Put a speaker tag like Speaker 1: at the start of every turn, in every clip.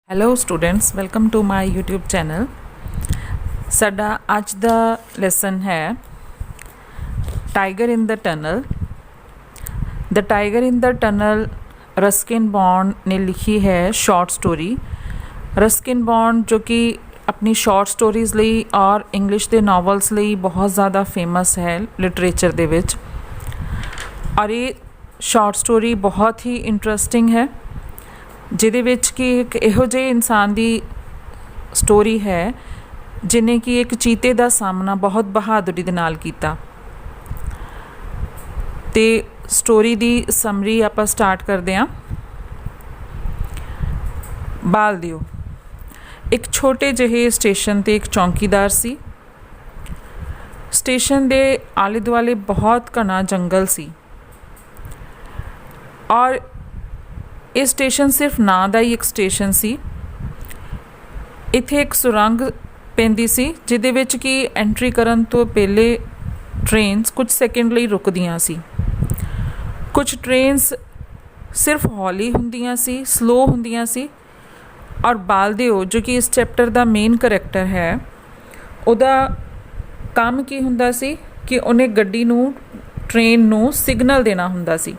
Speaker 1: Hello students, welcome to my YouTube channel. ਸਾਡਾ ਅੱਜ ਦਾ ਲੈਸਨ ਹੈ tiger in the tunnel. The tiger in the tunnel Ruskin Bond ਨੇ ਲਿਖੀ ਹੈ ਸ਼ਾਰਟ ਸਟੋਰੀ। ਰਸਕਿਨ ਬੌਂਡ ਜੋ ਕਿ ਆਪਣੀ ਸ਼ਾਰਟ ਸਟੋਰੀਜ਼ ਲਈ ਔਰ ਇੰਗਲਿਸ਼ ਦੇ ਨਾਵਲਸ ਲਈ ਬਹੁਤ ਜ਼ਿਆਦਾ ਫੇਮਸ ਹੈ ਲਿਟਰੇਚਰ ਦੇ ਵਿੱਚ, ਔਰ ਇਹ ਸ਼ਾਰਟ ਸਟੋਰੀ ਬਹੁਤ ਹੀ ਇੰਟਰਸਟਿੰਗ ਹੈ ਜਿਹਦੇ ਵਿੱਚ ਕਿ ਇੱਕ ਇਹੋ ਜਿਹੇ ਇਨਸਾਨ ਦੀ ਸਟੋਰੀ ਹੈ ਜਿਹਨੇ ਕਿ ਇੱਕ ਚੀਤੇ ਦਾ ਸਾਹਮਣਾ ਬਹੁਤ ਬਹਾਦਰੀ ਦੇ ਨਾਲ ਕੀਤਾ। ਅਤੇ ਸਟੋਰੀ ਦੀ ਸਮਰੀ ਆਪਾਂ ਸਟਾਰਟ ਕਰਦੇ ਹਾਂ। ਬਾਲਦਿਓ ਇੱਕ ਛੋਟੇ ਜਿਹੇ ਸਟੇਸ਼ਨ 'ਤੇ ਇੱਕ ਚੌਂਕੀਦਾਰ ਸੀ। ਸਟੇਸ਼ਨ ਦੇ ਆਲੇ ਦੁਆਲੇ ਬਹੁਤ ਘਣਾ ਜੰਗਲ ਸੀ ਔਰ ਇਹ ਸਟੇਸ਼ਨ ਸਿਰਫ ਨਾਂ ਦਾ ਹੀ ਇੱਕ ਸਟੇਸ਼ਨ ਸੀ। ਇੱਥੇ ਇੱਕ ਸੁਰੰਗ ਪੈਂਦੀ ਸੀ ਜਿਹਦੇ ਵਿੱਚ ਕਿ ਐਂਟਰੀ ਕਰਨ ਤੋਂ ਪਹਿਲੇ ਟ੍ਰੇਨਸ ਕੁਝ ਸੈਕਿੰਡ ਲਈ ਰੁਕਦੀਆਂ ਸੀ। ਕੁਝ ਟ੍ਰੇਨਸ ਸਿਰਫ ਹੌਲੀ ਹੁੰਦੀਆਂ ਸੀ, ਸਲੋ ਹੁੰਦੀਆਂ ਸੀ। ਔਰ ਬਾਲਦਿਓ ਜੋ ਕਿ ਇਸ ਚੈਪਟਰ ਦਾ ਮੇਨ ਕਰੈਕਟਰ ਹੈ, ਉਹਦਾ ਕੰਮ ਕੀ ਹੁੰਦਾ ਸੀ ਕਿ ਉਹਨੇ ਗੱਡੀ ਨੂੰ, ਟ੍ਰੇਨ ਨੂੰ ਸਿਗਨਲ ਦੇਣਾ ਹੁੰਦਾ ਸੀ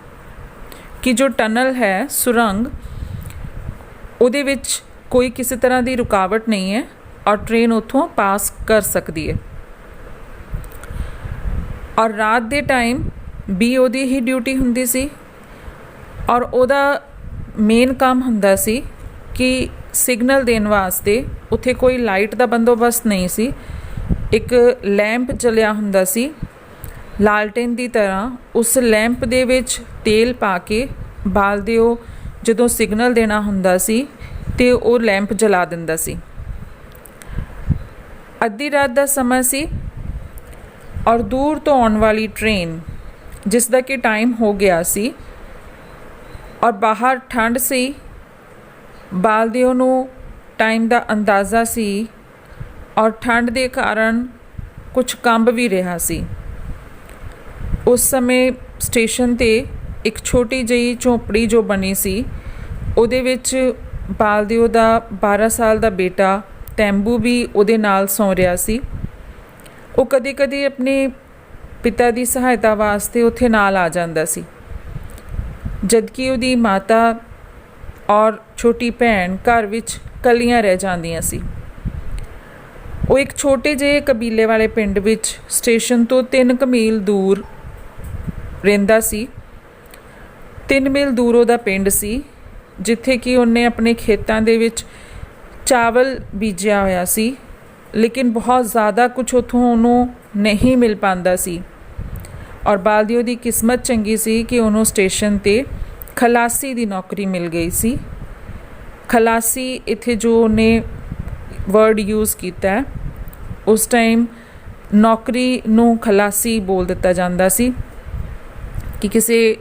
Speaker 1: ਕਿ ਜੋ ਟਨਲ ਹੈ, ਸੁਰੰਗ, ਉਹਦੇ ਵਿੱਚ ਕੋਈ ਕਿਸੇ ਤਰ੍ਹਾਂ ਦੀ ਰੁਕਾਵਟ ਨਹੀਂ ਹੈ ਔਰ ਟ੍ਰੇਨ ਉੱਥੋਂ ਪਾਸ ਕਰ ਸਕਦੀ ਹੈ। ਔਰ ਰਾਤ ਦੇ ਟਾਈਮ ਵੀ ਉਹਦੀ ਹੀ ਡਿਊਟੀ ਹੁੰਦੀ ਸੀ ਔਰ ਉਹਦਾ ਮੇਨ ਕੰਮ ਹੁੰਦਾ ਸੀ ਕਿ ਸਿਗਨਲ ਦੇਣ ਵਾਸਤੇ ਉੱਥੇ ਕੋਈ ਲਾਈਟ ਦਾ ਬੰਦੋਬਸਤ ਨਹੀਂ ਸੀ। ਇੱਕ ਲੈਂਪ ਜਲਿਆ ਹੁੰਦਾ ਸੀ ਲਾਲਟੇਨ ਦੀ ਤਰ੍ਹਾਂ। ਉਸ ਲੈਂਪ ਦੇ ਵਿੱਚ ਤੇਲ ਪਾ ਕੇ ਬਾਲਦਿਓ ਜਦੋਂ ਸਿਗਨਲ ਦੇਣਾ ਹੁੰਦਾ ਸੀ ਅਤੇ ਉਹ ਲੈਂਪ ਜਲਾ ਦਿੰਦਾ ਸੀ। ਅੱਧੀ ਰਾਤ ਦਾ ਸਮਾਂ ਸੀ ਔਰ ਦੂਰ ਤੋਂ ਆਉਣ ਵਾਲੀ ਟ੍ਰੇਨ ਜਿਸ ਦਾ ਕਿ ਟਾਈਮ ਹੋ ਗਿਆ ਸੀ ਔਰ ਬਾਹਰ ਠੰਡ ਸੀ। ਬਾਲਦਿਓ ਨੂੰ ਟਾਈਮ ਦਾ ਅੰਦਾਜ਼ਾ ਸੀ ਔਰ ਠੰਡ ਦੇ ਕਾਰਨ ਕੁਝ ਕੰਬ ਵੀ ਰਿਹਾ ਸੀ। ਉਸ ਸਮੇਂ ਸਟੇਸ਼ਨ 'ਤੇ ਇੱਕ ਛੋਟੀ ਜਿਹੀ ਝੌਂਪੜੀ ਜੋ ਬਣੀ ਸੀ, ਉਹਦੇ ਵਿੱਚ ਬਾਲਦਿਓ ਦਾ 12 ਸਾਲ ਦਾ ਬੇਟਾ ਤੈਂਬੂ ਵੀ ਉਹਦੇ ਨਾਲ ਸੌਂ ਰਿਹਾ ਸੀ। ਉਹ ਕਦੇ ਕਦੇ ਆਪਣੇ ਪਿਤਾ ਦੀ ਸਹਾਇਤਾ ਵਾਸਤੇ ਉੱਥੇ ਨਾਲ ਆ ਜਾਂਦਾ ਸੀ, ਜਦਕਿ ਉਹਦੀ ਮਾਤਾ ਔਰ ਛੋਟੀ ਭੈਣ ਘਰ ਵਿੱਚ ਇਕੱਲੀਆਂ ਰਹਿ ਜਾਂਦੀਆਂ ਸੀ। ਉਹ ਇੱਕ ਛੋਟੇ ਜਿਹੇ ਕਬੀਲੇ ਵਾਲੇ ਪਿੰਡ ਵਿੱਚ ਸਟੇਸ਼ਨ ਤੋਂ 3 ਮੀਲ ਦੂਰ ਰਹਿੰਦਾ ਸੀ। 3 ਮੀਲ ਦੂਰ ਉਹਦਾ ਪਿੰਡ ਸੀ ਜਿੱਥੇ ਕਿ ਉਹਨੇ ਆਪਣੇ ਖੇਤਾਂ ਦੇ ਵਿੱਚ ਚਾਵਲ ਬੀਜਿਆ ਹੋਇਆ ਸੀ, ਲੇਕਿਨ ਬਹੁਤ ਜ਼ਿਆਦਾ ਕੁਝ ਉੱਥੋਂ ਉਹਨੂੰ ਨਹੀਂ ਮਿਲ ਪਾਉਂਦਾ ਸੀ। ਔਰ ਬਾਲਦਿਓ ਦੀ ਕਿਸਮਤ ਚੰਗੀ ਸੀ ਕਿ ਉਹਨੂੰ ਸਟੇਸ਼ਨ 'ਤੇ ਖਲਾਸੀ ਦੀ ਨੌਕਰੀ ਮਿਲ ਗਈ ਸੀ। ਖਲਾਸੀ ਇੱਥੇ ਜੋ ਉਹਨੇ ਵਰਡ ਯੂਜ਼ ਕੀਤਾ ਹੈ, ਉਸ ਟਾਈਮ ਨੌਕਰੀ ਨੂੰ ਖਲਾਸੀ ਬੋਲ ਦਿੱਤਾ ਜਾਂਦਾ ਸੀ ਕਿ ਕਿਸੇ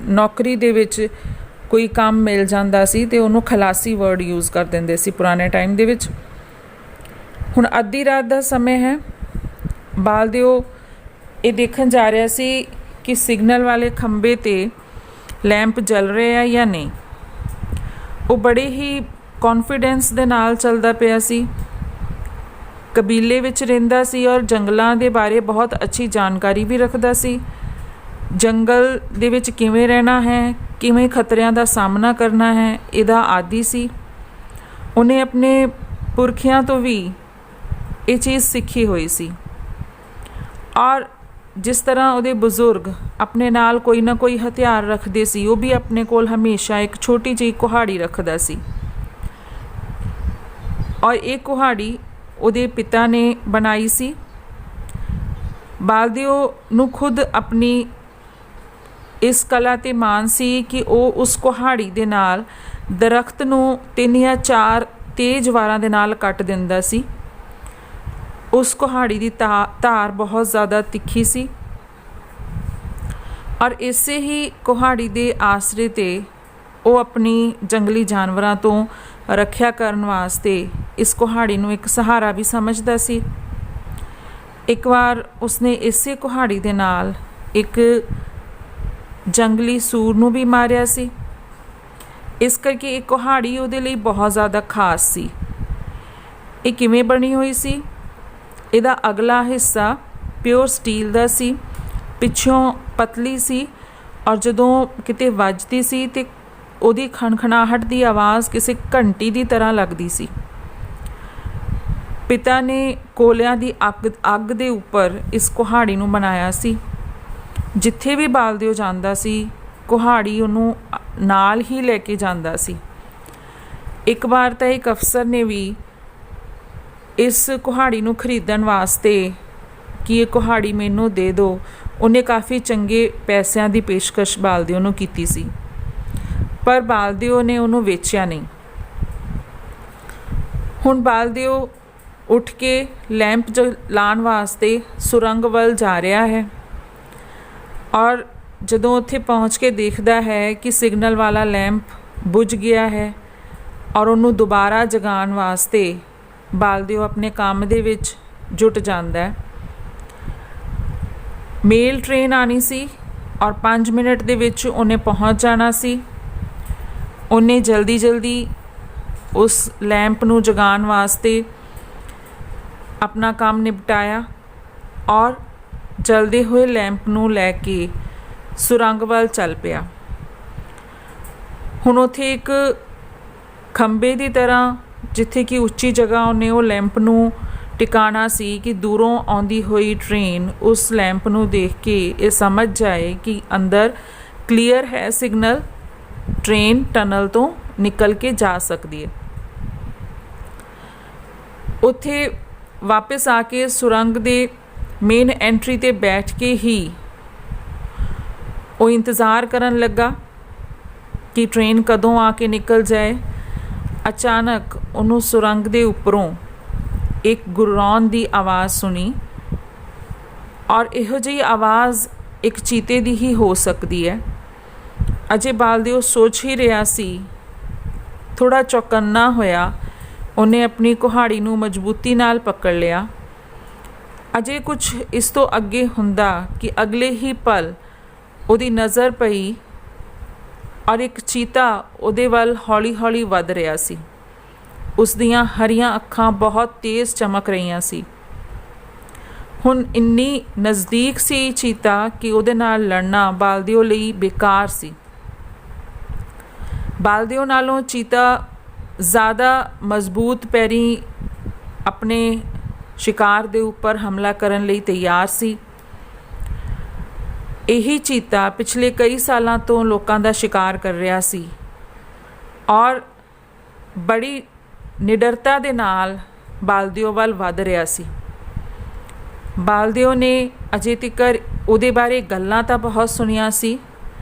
Speaker 1: ਨੌਕਰੀ ਦੇ ਵਿੱਚ ਕੋਈ ਕੰਮ ਮਿਲ ਜਾਂਦਾ ਸੀ ਅਤੇ ਉਹਨੂੰ ਖਲਾਸੀ ਵਰਡ ਯੂਜ਼ ਕਰ ਦਿੰਦੇ ਸੀ ਪੁਰਾਣੇ ਟਾਈਮ ਦੇ ਵਿੱਚ। ਹੁਣ ਅੱਧੀ ਰਾਤ ਦਾ ਸਮੇਂ ਹੈ। ਬਾਲਦਿਓ ਇਹ ਦੇਖਣ ਜਾ ਰਿਹਾ ਸੀ ਕਿ ਸਿਗਨਲ ਵਾਲੇ ਖੰਭੇ 'ਤੇ ਲੈਂਪ ਜਲ ਰਹੇ ਆ ਜਾਂ ਨਹੀਂ। ਉਹ ਬੜੇ ਹੀ ਕੌਨਫੀਡੈਂਸ ਦੇ ਨਾਲ ਚੱਲਦਾ ਪਿਆ ਸੀ। ਕਬੀਲੇ ਵਿੱਚ ਰਹਿੰਦਾ ਸੀ ਔਰ ਜੰਗਲਾਂ ਦੇ ਬਾਰੇ ਬਹੁਤ ਅੱਛੀ ਜਾਣਕਾਰੀ ਵੀ ਰੱਖਦਾ ਸੀ। ਜੰਗਲ ਦੇ ਵਿੱਚ ਕਿਵੇਂ ਰਹਿਣਾ ਹੈ, ਕਿਵੇਂ ਖਤਰਿਆਂ ਦਾ ਸਾਹਮਣਾ ਕਰਨਾ ਹੈ, ਇਹਦਾ ਆਦੀ ਸੀ। ਉਹਨੇ ਆਪਣੇ ਪੁਰਖਿਆਂ ਤੋਂ ਵੀ ਇਹ ਚੀਜ਼ ਸਿੱਖੀ ਹੋਈ ਸੀ ਔਰ ਜਿਸ ਤਰ੍ਹਾਂ ਉਹਦੇ ਬਜ਼ੁਰਗ ਆਪਣੇ ਨਾਲ ਕੋਈ ਨਾ ਕੋਈ ਹਥਿਆਰ ਰੱਖਦੇ ਸੀ, ਉਹ ਵੀ ਆਪਣੇ ਕੋਲ ਹਮੇਸ਼ਾ ਇੱਕ ਛੋਟੀ ਜਿਹੀ ਕੁਹਾੜੀ ਰੱਖਦਾ ਸੀ। ਔਰ ਇਹ ਕੁਹਾੜੀ ਉਹਦੇ ਪਿਤਾ ਨੇ ਬਣਾਈ ਸੀ। ਬਾਲਦਿਓ ਨੂੰ ਖੁਦ ਆਪਣੀ ਇਸ ਕਲਾ 'ਤੇ ਮਾਣ ਸੀ ਕਿ ਉਹ ਉਸ ਕੁਹਾੜੀ ਦੇ ਨਾਲ ਦਰਖਤ ਨੂੰ 3 ਜਾਂ 4 ਤੇਜ਼ ਵਾਰਾਂ ਦੇ ਨਾਲ ਕੱਟ ਦਿੰਦਾ ਸੀ। ਉਸ ਕੁਹਾੜੀ ਦੀ ਧਾਰ ਬਹੁਤ ਜ਼ਿਆਦਾ ਤਿੱਖੀ ਸੀ ਔਰ ਇਸੇ ਹੀ ਕੁਹਾੜੀ ਦੇ ਆਸਰੇ 'ਤੇ ਉਹ ਆਪਣੀ ਜੰਗਲੀ ਜਾਨਵਰਾਂ ਤੋਂ ਰੱਖਿਆ ਕਰਨ ਵਾਸਤੇ ਇਸ ਕੁਹਾੜੀ ਨੂੰ ਇੱਕ ਸਹਾਰਾ ਵੀ ਸਮਝਦਾ ਸੀ। ਇੱਕ ਵਾਰ ਉਸਨੇ ਇਸੇ ਕੁਹਾੜੀ ਦੇ ਨਾਲ ਇੱਕ ਜੰਗਲੀ ਸੂਰ ਨੂੰ ਵੀ ਮਾਰਿਆ ਸੀ। ਇਸ ਕਰਕੇ ਇਹ ਕੁਹਾੜੀ ਉਹਦੇ ਲਈ ਬਹੁਤ ਜ਼ਿਆਦਾ ਖਾਸ ਸੀ। ਇਹ ਕਿਵੇਂ ਬਣੀ ਹੋਈ ਸੀ? ਇਹਦਾ ਅਗਲਾ ਹਿੱਸਾ ਪਿਓਰ ਸਟੀਲ ਦਾ ਸੀ, ਪਿੱਛੋਂ ਪਤਲੀ ਸੀ, ਔਰ ਜਦੋਂ ਕਿਤੇ ਵੱਜਦੀ ਸੀ ਤੇ ਉਹਦੀ ਖਣਖਣਾਹਟ ਦੀ ਆਵਾਜ਼ ਕਿਸੇ ਘੰਟੀ ਦੀ ਤਰ੍ਹਾਂ ਲੱਗਦੀ ਸੀ। ਪਿਤਾ ਨੇ ਕੋਲਿਆਂ ਦੀ ਅੱਗ ਦੇ ਉੱਪਰ ਇਸ ਕੁਹਾੜੀ ਨੂੰ ਬਣਾਇਆ ਸੀ। ਜਿੱਥੇ ਵੀ ਬਾਲਦਿਓ ਜਾਂਦਾ ਸੀ ਕੁਹਾੜੀ ਉਹਨੂੰ ਨਾਲ ਹੀ ਲੈ ਕੇ ਜਾਂਦਾ ਸੀ। ਇੱਕ ਵਾਰ ਤਾਂ ਇੱਕ ਅਫਸਰ ਨੇ ਵੀ ਇਸ ਕੁਹਾੜੀ ਨੂੰ ਖਰੀਦਣ ਵਾਸਤੇ ਕਿ ਇਹ ਕੁਹਾੜੀ ਮੈਨੂੰ ਦੇ ਦਿਓ, ਉਹਨੇ ਕਾਫੀ ਚੰਗੇ ਪੈਸਿਆਂ ਦੀ ਪੇਸ਼ਕਸ਼ ਬਾਲਦਿਓ ਨੂੰ ਕੀਤੀ ਸੀ, ਪਰ ਬਾਲਦਿਓ ਨੇ ਉਹਨੂੰ ਵੇਚਿਆ ਨਹੀਂ। ਹੁਣ ਬਾਲਦਿਓ ਉੱਠ ਕੇ ਲੈਂਪ ਜਲਾਉਣ ਵਾਸਤੇ ਸੁਰੰਗ ਵੱਲ ਜਾ ਰਿਹਾ ਹੈ, ਔਰ ਜਦੋਂ ਉੱਥੇ ਪਹੁੰਚ ਕੇ ਦੇਖਦਾ ਹੈ ਕਿ ਸਿਗਨਲ ਵਾਲਾ ਲੈਂਪ ਬੁਝ ਗਿਆ ਹੈ, ਔਰ ਉਹਨੂੰ ਦੁਬਾਰਾ ਜਗਾਉਣ ਵਾਸਤੇ ਬਾਲਦਿਓ ਆਪਣੇ ਕੰਮ ਦੇ ਵਿੱਚ ਜੁਟ ਜਾਂਦਾ ਹੈ। ਮੇਲ ਟ੍ਰੇਨ ਆਉਣੀ ਸੀ ਔਰ 5 ਮਿੰਟ ਦੇ ਵਿੱਚ ਉਹਨੇ ਪਹੁੰਚ ਜਾਣਾ ਸੀ। ਉਹਨੇ ਜਲਦੀ ਉਸ ਲੈਂਪ ਨੂੰ ਜਗਾਉਣ ਵਾਸਤੇ ਆਪਣਾ ਕੰਮ ਨਿਪਟਾਇਆ ਔਰ ਜਲਦੇ ਹੋਏ ਲੈਂਪ ਨੂੰ ਲੈ ਕੇ ਸੁਰੰਗ ਵੱਲ ਚੱਲ ਪਿਆ। ਹੁਣ ਉੱਥੇ ਇੱਕ ਖੰਭੇ ਦੀ ਤਰ੍ਹਾਂ, ਜਿੱਥੇ ਕਿ ਉੱਚੀ ਜਗ੍ਹਾ, ਉਹਨੇ ਉਹ ਲੈਂਪ ਨੂੰ ਟਿਕਾਣਾ ਸੀ ਕਿ ਦੂਰੋਂ ਆਉਂਦੀ ਹੋਈ ਟ੍ਰੇਨ ਉਸ ਲੈਂਪ ਨੂੰ ਦੇਖ ਕੇ ਇਹ ਸਮਝ ਜਾਏ ਕਿ ਅੰਦਰ ਕਲੀਅਰ ਹੈ ਸਿਗਨਲ, ਟ੍ਰੇਨ ਟਨਲ ਤੋਂ ਨਿਕਲ ਕੇ ਜਾ ਸਕਦੀ ਹੈ। ਉੱਥੇ ਵਾਪਸ ਆ ਕੇ ਸੁਰੰਗ ਦੇ ਮੇਨ ਐਂਟਰੀ 'ਤੇ ਬੈਠ ਕੇ ਹੀ ਉਹ ਇੰਤਜ਼ਾਰ ਕਰਨ ਲੱਗਾ ਕਿ ਟ੍ਰੇਨ ਕਦੋਂ ਆ ਕੇ ਨਿਕਲ ਜਾਏ। ਅਚਾਨਕ ਉਹਨੂੰ ਸੁਰੰਗ ਦੇ ਉੱਪਰੋਂ ਇੱਕ ਗੁਰਰਾਉਣ ਦੀ ਆਵਾਜ਼ ਸੁਣੀ, ਔਰ ਇਹੋ ਜਿਹੀ ਆਵਾਜ਼ ਇੱਕ ਚੀਤੇ ਦੀ ਹੀ ਹੋ ਸਕਦੀ ਹੈ। ਅਜੇ ਬਾਲਦਿਓ ਸੋਚ ਹੀ ਰਿਹਾ ਸੀ, ਥੋੜ੍ਹਾ ਚੌਕੰਨਾ ਹੋਇਆ, ਉਹਨੇ ਆਪਣੀ ਕੁਹਾੜੀ ਨੂੰ ਮਜ਼ਬੂਤੀ ਨਾਲ ਪਕੜ ਲਿਆ। ਅਜੇ ਕੁਛ ਇਸ ਤੋਂ ਅੱਗੇ ਹੁੰਦਾ ਕਿ ਅਗਲੇ ਹੀ ਪਲ ਉਹਦੀ ਨਜ਼ਰ ਪਈ ਔਰ ਇੱਕ ਚੀਤਾ ਉਹਦੇ ਵੱਲ ਹੌਲੀ ਵੱਧ ਰਿਹਾ ਸੀ। ਉਸ ਦੀਆਂ ਹਰੀਆਂ ਅੱਖਾਂ ਬਹੁਤ ਤੇਜ਼ ਚਮਕ ਰਹੀਆਂ ਸੀ। ਹੁਣ ਇੰਨੀ ਨਜ਼ਦੀਕ ਸੀ ਚੀਤਾ ਕਿ ਉਹਦੇ ਨਾਲ ਲੜਨਾ ਬਾਲਦਿਓ ਲਈ ਬੇਕਾਰ ਸੀ। ਬਾਲਦਿਓ ਨਾਲੋਂ ਚੀਤਾ ਜ਼ਿਆਦਾ ਮਜ਼ਬੂਤ ਪੈਰੀਂ ਆਪਣੇ ਸ਼ਿਕਾਰ ਦੇ ਉੱਪਰ ਹਮਲਾ ਕਰਨ ਲਈ ਤਿਆਰ ਸੀ। ਇਹੀ ਚੀਤਾ ਪਿਛਲੇ ਕਈ ਸਾਲਾਂ ਤੋਂ ਲੋਕਾਂ ਦਾ ਸ਼ਿਕਾਰ ਕਰ ਰਿਹਾ ਸੀ ਔਰ ਬੜੀ ਨਿਡਰਤਾ ਦੇ ਨਾਲ ਬਾਲਦਿਓ ਵੱਲ ਵੱਧ ਰਿਹਾ ਸੀ। ਬਾਲਦਿਓ ਨੇ ਅਜੇ ਤੀਕਰ ਉਹਦੇ ਬਾਰੇ ਗੱਲਾਂ ਤਾਂ ਬਹੁਤ ਸੁਣੀਆਂ ਸੀ,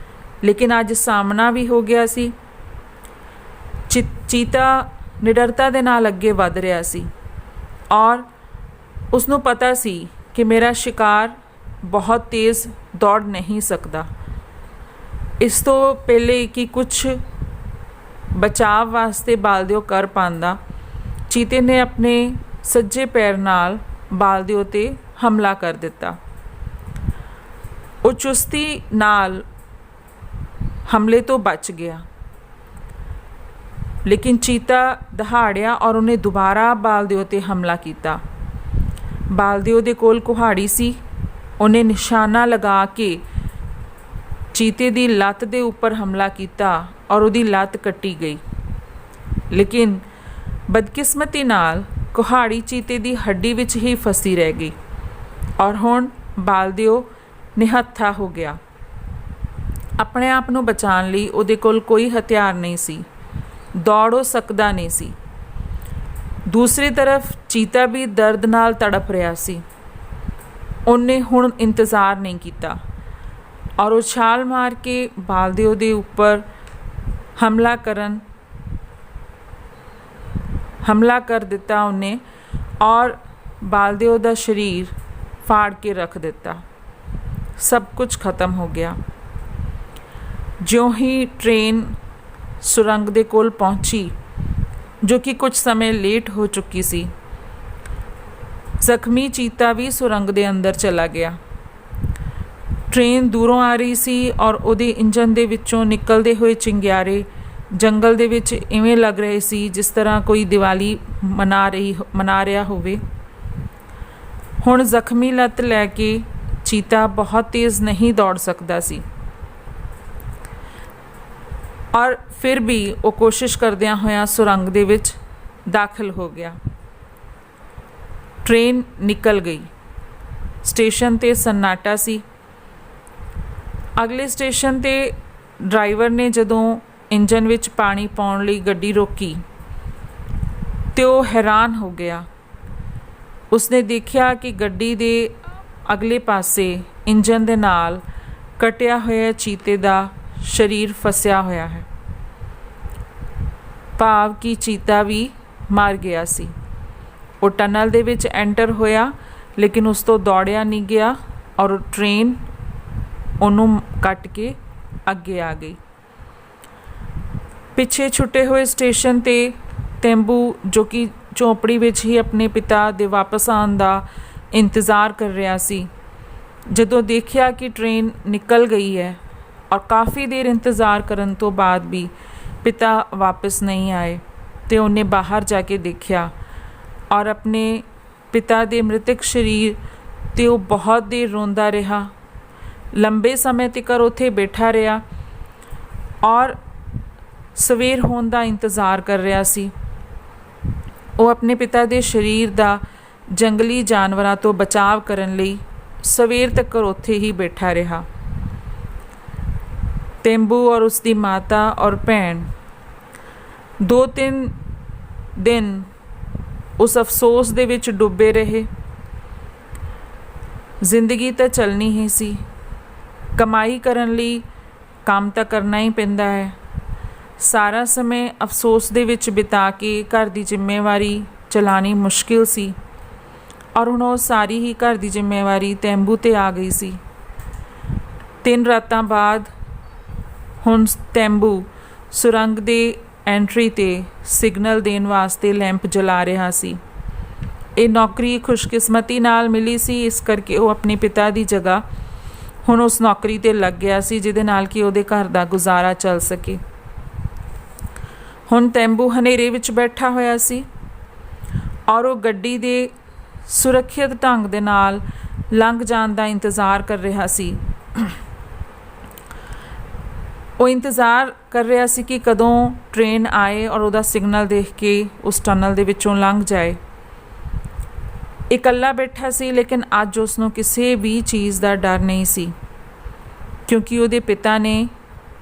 Speaker 1: ਲੇਕਿਨ ਅੱਜ ਸਾਹਮਣਾ ਵੀ ਹੋ ਗਿਆ ਸੀ। ਚੀਤਾ ਨਿਡਰਤਾ ਦੇ ਨਾਲ ਅੱਗੇ ਵੱਧ ਰਿਹਾ ਸੀ ਔਰ ਉਸਨੂੰ ਪਤਾ ਸੀ ਕਿ ਮੇਰਾ ਸ਼ਿਕਾਰ ਬਹੁਤ ਤੇਜ਼ ਦੌੜ ਨਹੀਂ ਸਕਦਾ। ਇਸ ਤੋਂ ਪਹਿਲੇ ਕਿ ਕੁਛ ਬਚਾਅ ਵਾਸਤੇ ਬਾਲਦਿਓ ਕਰ ਪਾਉਂਦਾ, ਚੀਤੇ ਨੇ ਆਪਣੇ ਸੱਜੇ ਪੈਰ ਨਾਲ ਬਾਲਦਿਓ 'ਤੇ ਹਮਲਾ ਕਰ ਦਿੱਤਾ। ਉਹ ਚੁਸਤੀ ਨਾਲ ਹਮਲੇ ਤੋਂ ਬਚ ਗਿਆ, ਲੇਕਿਨ ਚੀਤਾ ਦਹਾੜਿਆ ਔਰ ਉਹਨੇ ਦੁਬਾਰਾ ਬਾਲਦਿਓ 'ਤੇ ਹਮਲਾ ਕੀਤਾ। ਬਾਲਦਿਓ ਦੇ ਕੋਲ ਕੁਹਾੜੀ ਸੀ। ਉਹਨੇ ਨਿਸ਼ਾਨਾ ਲਗਾ ਕੇ ਚੀਤੇ ਦੀ ਲੱਤ ਦੇ ਉੱਪਰ ਹਮਲਾ ਕੀਤਾ ਔਰ ਉਹਦੀ ਲੱਤ ਕੱਟੀ ਗਈ, ਲੇਕਿਨ ਬਦਕਿਸਮਤੀ ਨਾਲ ਕੁਹਾੜੀ ਚੀਤੇ ਦੀ ਹੱਡੀ ਵਿੱਚ ਹੀ ਫਸੀ ਰਹਿ ਗਈ ਔਰ ਹੁਣ ਬਾਲਦਿਓ ਨਿਹੱਥਾ ਹੋ ਗਿਆ। ਆਪਣੇ ਆਪ ਨੂੰ ਬਚਾਉਣ ਲਈ ਉਹਦੇ ਕੋਲ ਕੋਈ ਹਥਿਆਰ ਨਹੀਂ ਸੀ, ਦੌੜ ਸਕਦਾ ਨਹੀਂ ਸੀ। ਦੂਸਰੀ ਤਰਫ ਚੀਤਾ ਵੀ ਦਰਦ ਨਾਲ ਤੜਪ ਰਿਹਾ ਸੀ। ਉਹਨੇ ਹੁਣ ਇੰਤਜ਼ਾਰ ਨਹੀਂ ਕੀਤਾ ਔਰ ਉਹ ਛਾਲ ਮਾਰ ਕੇ ਬਾਲਦਿਓ ਦੇ ਉੱਪਰ ਹਮਲਾ ਕਰ ਦਿੱਤਾ ਉਹਨੇ, ਔਰ ਬਾਲਦਿਓ ਦਾ ਸਰੀਰ ਫਾੜ ਕੇ ਰੱਖ ਦਿੱਤਾ। ਸਭ ਕੁਝ ਖਤਮ ਹੋ ਗਿਆ। ਜਿਉਂ ਹੀ ਟ੍ਰੇਨ ਸੁਰੰਗ ਦੇ ਕੋਲ ਪਹੁੰਚੀ, ਜੋ ਕਿ ਕੁਝ ਸਮੇਂ ਲੇਟ ਹੋ ਚੁੱਕੀ ਸੀ, ਜ਼ਖਮੀ ਚੀਤਾ ਵੀ ਸੁਰੰਗ ਦੇ ਅੰਦਰ ਚਲਾ ਗਿਆ। ਟ੍ਰੇਨ ਦੂਰੋਂ ਆ ਰਹੀ ਸੀ ਔਰ ਉਹਦੇ ਇੰਜਨ ਦੇ ਵਿੱਚੋਂ ਨਿਕਲਦੇ ਹੋਏ ਚਿੰਗਿਆਰੇ ਜੰਗਲ ਦੇ ਵਿੱਚ ਇਵੇਂ ਲੱਗ ਰਹੇ ਸੀ ਜਿਸ ਤਰ੍ਹਾਂ ਕੋਈ ਦੀਵਾਲੀ ਮਨਾ ਰਿਹਾ ਹੋਵੇ। ਹੁਣ ਜ਼ਖਮੀ ਲੱਤ ਲੈ ਕੇ ਚੀਤਾ ਬਹੁਤ ਤੇਜ਼ ਨਹੀਂ ਦੌੜ ਸਕਦਾ ਸੀ, ਔਰ ਫਿਰ ਵੀ ਉਹ ਕੋਸ਼ਿਸ਼ ਕਰਦਿਆਂ ਹੋਇਆਂ ਸੁਰੰਗ ਦੇ ਵਿੱਚ ਦਾਖਲ ਹੋ ਗਿਆ। ਟ੍ਰੇਨ ਨਿਕਲ ਗਈ। ਸਟੇਸ਼ਨ 'ਤੇ ਸੰਨਾਟਾ ਸੀ। ਅਗਲੇ ਸਟੇਸ਼ਨ 'ਤੇ ਡਰਾਈਵਰ ਨੇ ਜਦੋਂ ਇੰਜਨ ਵਿੱਚ ਪਾਣੀ ਪਾਉਣ ਲਈ ਗੱਡੀ ਰੋਕੀ ਤੇ ਉਹ ਹੈਰਾਨ ਹੋ ਗਿਆ। ਉਸਨੇ ਦੇਖਿਆ ਕਿ ਗੱਡੀ ਦੇ ਅਗਲੇ ਪਾਸੇ ਇੰਜਨ ਦੇ ਨਾਲ ਕਟਿਆ ਹੋਇਆ ਚੀਤੇ ਦਾ ਸਰੀਰ ਫਸਿਆ ਹੋਇਆ ਹੈ, ਭਾਵ ਕਿ ਚੀਤਾ ਵੀ ਮਰ ਗਿਆ ਸੀ। ਉਹ ਟਨਲ ਦੇ ਵਿੱਚ ਐਂਟਰ ਹੋਇਆ, ਲੇਕਿਨ ਉਸ ਤੋਂ ਦੌੜਿਆ ਨਹੀਂ ਗਿਆ ਔਰ ਟ੍ਰੇਨ ਉਹਨੂੰ ਕੱਟ ਕੇ ਅੱਗੇ ਆ ਗਈ। ਪਿੱਛੇ ਛੁੱਟੇ ਹੋਏ ਸਟੇਸ਼ਨ 'ਤੇ ਤੈਂਬੂ, ਜੋ ਕਿ ਝੋਂਪੜੀ ਵਿੱਚ ਹੀ ਆਪਣੇ ਪਿਤਾ ਦੇ ਵਾਪਸ ਆਉਣ ਦਾ ਇੰਤਜ਼ਾਰ ਕਰ ਰਿਹਾ ਸੀ, ਜਦੋਂ ਦੇਖਿਆ ਕਿ ਟ੍ਰੇਨ ਨਿਕਲ ਗਈ ਹੈ ਔਰ ਕਾਫੀ ਦੇਰ ਇੰਤਜ਼ਾਰ ਕਰਨ ਤੋਂ ਬਾਅਦ ਵੀ ਪਿਤਾ ਵਾਪਸ ਨਹੀਂ ਆਏ, ਤੇ ਉਹਨੇ ਬਾਹਰ ਜਾ ਕੇ ਦੇਖਿਆ ਔਰ ਆਪਣੇ ਪਿਤਾ ਦੇ ਮ੍ਰਿਤਕ ਸਰੀਰ 'ਤੇ ਉਹ ਬਹੁਤ ਦੇਰ ਰੋਂਦਾ ਰਿਹਾ। ਲੰਬੇ ਸਮੇਂ ਤੱਕ ਉੱਥੇ ਬੈਠਾ ਰਿਹਾ ਔਰ ਸਵੇਰ ਹੋਣ ਦਾ ਇੰਤਜ਼ਾਰ ਕਰ ਰਿਹਾ ਸੀ। ਉਹ ਆਪਣੇ ਪਿਤਾ ਦੇ ਸਰੀਰ ਦਾ ਜੰਗਲੀ ਜਾਨਵਰਾਂ ਤੋਂ ਬਚਾਵ ਕਰਨ ਲਈ ਸਵੇਰ ਤੱਕ ਉੱਥੇ ਹੀ ਬੈਠਾ ਰਿਹਾ। ਤੈਂਬੂ ਔਰ ਉਸਦੀ ਮਾਤਾ ਔਰ ਭੈਣ 2-3 ਦਿਨ ਉਸ ਅਫਸੋਸ ਦੇ ਵਿੱਚ ਡੁੱਬੇ ਰਹੇ। ਜ਼ਿੰਦਗੀ ਤਾਂ ਚੱਲਣੀ ਹੀ ਸੀ, ਕਮਾਈ ਕਰਨ ਲਈ ਕੰਮ ਤਾਂ ਕਰਨਾ ਹੀ ਪੈਂਦਾ ਹੈ। ਸਾਰਾ ਸਮੇਂ ਅਫਸੋਸ ਦੇ ਵਿੱਚ ਬਿਤਾ ਕੇ ਘਰ ਦੀ ਜ਼ਿੰਮੇਵਾਰੀ ਚਲਾਉਣੀ ਮੁਸ਼ਕਿਲ ਸੀ, ਔਰ ਹੁਣ ਉਹ ਸਾਰੀ ਹੀ ਘਰ ਦੀ ਜ਼ਿੰਮੇਵਾਰੀ ਤੈਂਬੂ 'ਤੇ ਆ ਗਈ ਸੀ। 3 ਰਾਤਾਂ ਬਾਅਦ ਹੁਣ ਤੈਂਬੂ ਸੁਰੰਗ ਦੇ ਐਂਟਰੀ 'ਤੇ ਸਿਗਨਲ ਦੇਣ ਵਾਸਤੇ ਲੈਂਪ ਜਲਾ ਰਿਹਾ ਸੀ। ਇਹ ਨੌਕਰੀ ਖੁਸ਼ਕਿਸਮਤੀ ਨਾਲ ਮਿਲੀ ਸੀ, ਇਸ ਕਰਕੇ ਉਹ ਆਪਣੇ ਪਿਤਾ ਦੀ ਜਗ੍ਹਾ ਹੁਣ ਉਸ ਨੌਕਰੀ 'ਤੇ ਲੱਗ ਗਿਆ ਸੀ, ਜਿਹਦੇ ਨਾਲ ਕਿ ਉਹਦੇ ਘਰ ਦਾ ਗੁਜ਼ਾਰਾ ਚੱਲ ਸਕੇ। ਹੁਣ ਤੈਂਬੂ ਹਨੇਰੇ ਵਿੱਚ ਬੈਠਾ ਹੋਇਆ ਸੀ ਔਰ ਉਹ ਗੱਡੀ ਦੇ ਸੁਰੱਖਿਅਤ ਢੰਗ ਦੇ ਨਾਲ ਲੰਘ ਜਾਣ ਦਾ ਇੰਤਜ਼ਾਰ ਕਰ ਰਿਹਾ ਸੀ। ਉਹ ਇੰਤਜ਼ਾਰ ਕਰ ਰਿਹਾ ਸੀ ਕਿ ਕਦੋਂ ਟ੍ਰੇਨ ਆਏ ਔਰ ਉਹਦਾ ਸਿਗਨਲ ਦੇਖ ਕੇ ਉਸ ਟਨਲ ਦੇ ਵਿੱਚੋਂ ਲੰਘ ਜਾਏ। ਇਕੱਲਾ ਬੈਠਾ ਸੀ, ਲੇਕਿਨ ਅੱਜ ਉਸ ਨੂੰ ਕਿਸੇ ਵੀ ਚੀਜ਼ ਦਾ ਡਰ ਨਹੀਂ ਸੀ, ਕਿਉਂਕਿ ਉਹਦੇ ਪਿਤਾ ਨੇ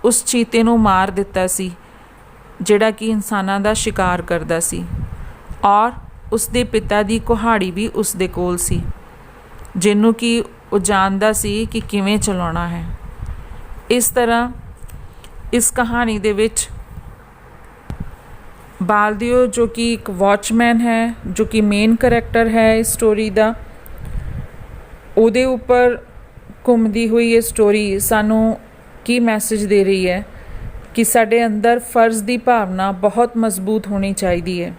Speaker 1: ਉਸ ਚੀਤੇ ਨੂੰ ਮਾਰ ਦਿੱਤਾ ਸੀ ਜਿਹੜਾ ਕਿ ਇਨਸਾਨਾਂ ਦਾ ਸ਼ਿਕਾਰ ਕਰਦਾ ਸੀ, ਔਰ ਉਸਦੇ ਪਿਤਾ ਦੀ ਕੁਹਾੜੀ ਵੀ ਉਸ ਦੇ ਕੋਲ ਸੀ, ਜਿਹਨੂੰ ਕਿ ਉਹ ਜਾਣਦਾ ਸੀ ਕਿ ਕਿਵੇਂ ਚਲਾਉਣਾ ਹੈ। ਇਸ ਤਰ੍ਹਾਂ ਇਸ ਕਹਾਣੀ ਦੇ ਵਿੱਚ ਬਾਲਦਿਓ, ਜੋ ਕਿ ਇੱਕ ਵਾਚਮੈਨ ਹੈ, ਜੋ ਕਿ ਮੇਨ ਕਰੈਕਟਰ ਹੈ ਇਸ ਸਟੋਰੀ ਦਾ, ਉਹਦੇ ਉੱਪਰ ਘੁੰਮਦੀ ਹੋਈ ਇਹ ਸਟੋਰੀ ਸਾਨੂੰ ਕੀ ਮੈਸੇਜ ਦੇ ਰਹੀ ਹੈ ਕਿ ਸਾਡੇ ਅੰਦਰ ਫਰਜ਼ ਦੀ ਭਾਵਨਾ ਬਹੁਤ ਮਜ਼ਬੂਤ ਹੋਣੀ ਚਾਹੀਦੀ ਹੈ।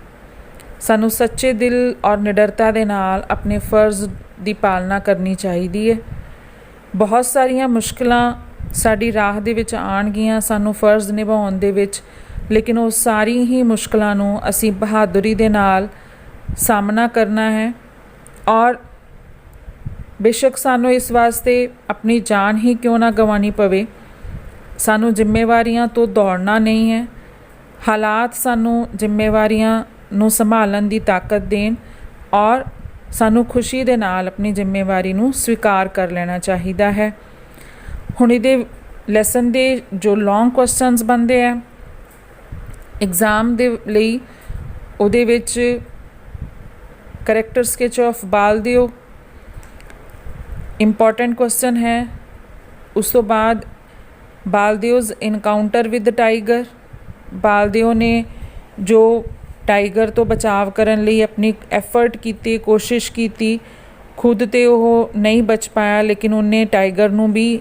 Speaker 1: ਸਾਨੂੰ ਸੱਚੇ ਦਿਲ ਔਰ ਨਿਡਰਤਾ ਦੇ ਨਾਲ ਆਪਣੇ ਫਰਜ਼ ਦੀ ਪਾਲਣਾ ਕਰਨੀ ਚਾਹੀਦੀ ਹੈ। ਬਹੁਤ ਸਾਰੀਆਂ ਮੁਸ਼ਕਿਲਾਂ ਸਾਡੀ ਰਾਹ ਦੇ ਵਿੱਚ ਆਉਣਗੀਆਂ ਸਾਨੂੰ ਫਰਜ਼ ਨਿਭਾਉਣ ਦੇ ਵਿੱਚ, ਲੇਕਿਨ ਉਹ ਸਾਰੀ ਹੀ ਮੁਸ਼ਕਿਲਾਂ ਨੂੰ ਅਸੀਂ ਬਹਾਦਰੀ ਦੇ ਨਾਲ ਸਾਹਮਣਾ ਕਰਨਾ ਹੈ। ਔਰ ਬੇਸ਼ੱਕ ਸਾਨੂੰ ਇਸ ਵਾਸਤੇ ਆਪਣੀ ਜਾਨ ਹੀ ਕਿਉਂ ਨਾ ਗਵਾਉਣੀ ਪਵੇ, ਸਾਨੂੰ ਜ਼ਿੰਮੇਵਾਰੀਆਂ ਤੋਂ ਦੌੜਨਾ ਨਹੀਂ ਹੈ। ਹਾਲਾਤ ਸਾਨੂੰ ਜ਼ਿੰਮੇਵਾਰੀਆਂ ਨੂੰ ਸੰਭਾਲਣ ਦੀ ਤਾਕਤ ਦੇਣ ਔਰ ਸਾਨੂੰ ਖੁਸ਼ੀ ਦੇ ਨਾਲ ਆਪਣੀ ਜ਼ਿੰਮੇਵਾਰੀ ਨੂੰ ਸਵੀਕਾਰ ਕਰ ਲੈਣਾ ਚਾਹੀਦਾ ਹੈ। ਹੁਣ ਇਹਦੇ ਲੈਸਨ ਦੇ ਜੋ ਲੌਂਗ ਕੁਐਸਚਨਸ ਬਣਦੇ ਆ ਐਗਜ਼ਾਮ ਦੇ ਲਈ, ਉਹਦੇ ਵਿੱਚ character sketch of Baldeo important question ਹੈ। ਉਸ ਤੋਂ ਬਾਅਦ Baldeo's encounter with tiger, Baldeo ਨੇ ਜੋ ਟਾਈਗਰ ਤੋਂ ਬਚਾਵ ਕਰਨ ਲਈ ਆਪਣੀ ਐਫਰਟ ਕੀਤੀ, ਕੋਸ਼ਿਸ਼ ਕੀਤੀ, ਖੁਦ ਤੇ ਉਹ ਨਹੀਂ ਬਚ ਪਾਇਆ, ਲੇਕਿਨ ਉਹਨੇ ਟਾਈਗਰ ਨੂੰ ਵੀ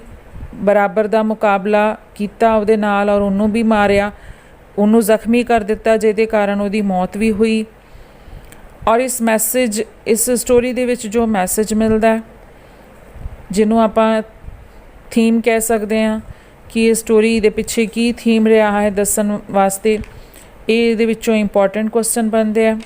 Speaker 1: ਬਰਾਬਰ ਦਾ ਮੁਕਾਬਲਾ ਕੀਤਾ ਉਹਦੇ ਨਾਲ ਔਰ ਉਹਨੂੰ ਵੀ ਮਾਰਿਆ, ਉਹਨੂੰ ਜ਼ਖਮੀ ਕਰ ਦਿੱਤਾ, ਜਿਹਦੇ ਕਾਰਨ ਉਹਦੀ ਮੌਤ ਵੀ ਹੋਈ। ਔਰ ਇਸ ਮੈਸੇਜ, ਇਸ ਸਟੋਰੀ ਦੇ ਵਿੱਚ ਜੋ ਮੈਸੇਜ ਮਿਲਦਾ, ਜਿਹਨੂੰ ਆਪਾਂ ਥੀਮ ਕਹਿ ਸਕਦੇ ਹਾਂ कि ये स्टोरी दे पिछे की थीम रहा है दसन वास्ते। ये इहदे विचों इंपॉर्टेंट क्वेश्चन बनते हैं।